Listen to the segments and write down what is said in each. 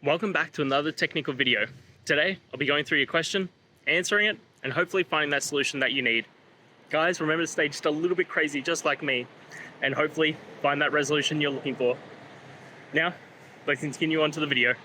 Welcome back to another technical video. Today, I'll be going through your question, answering it, and hopefully finding that solution that you need. Guys, remember to stay just a little bit crazy, just like me, and hopefully find that resolution you're looking for. Now, let's continue on to the video.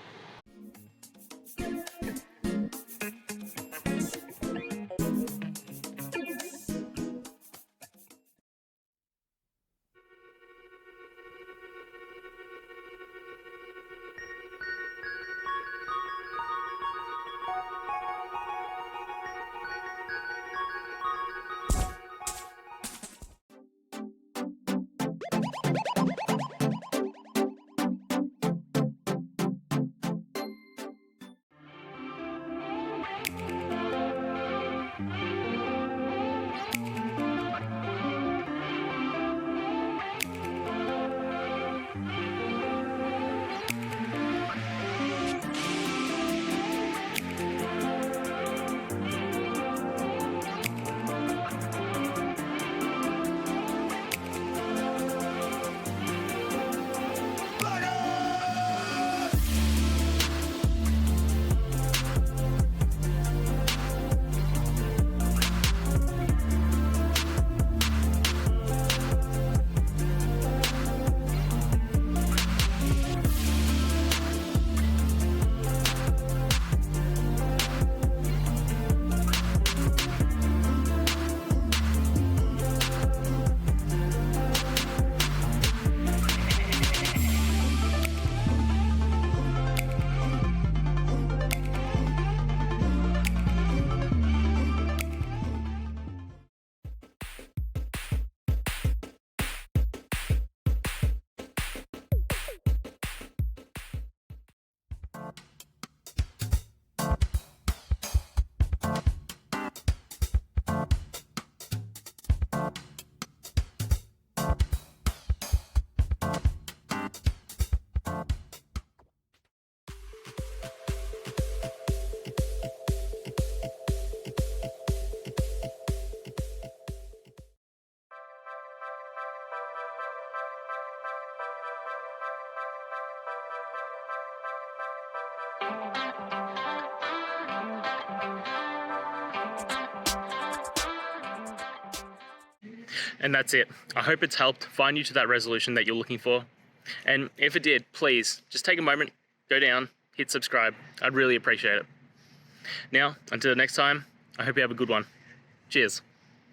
And that's it. I hope it's helped find you to that resolution that you're looking for. And if it did, please just take a moment, go down, hit subscribe. I'd really appreciate it. Now, until next time, I hope you have a good one. Cheers.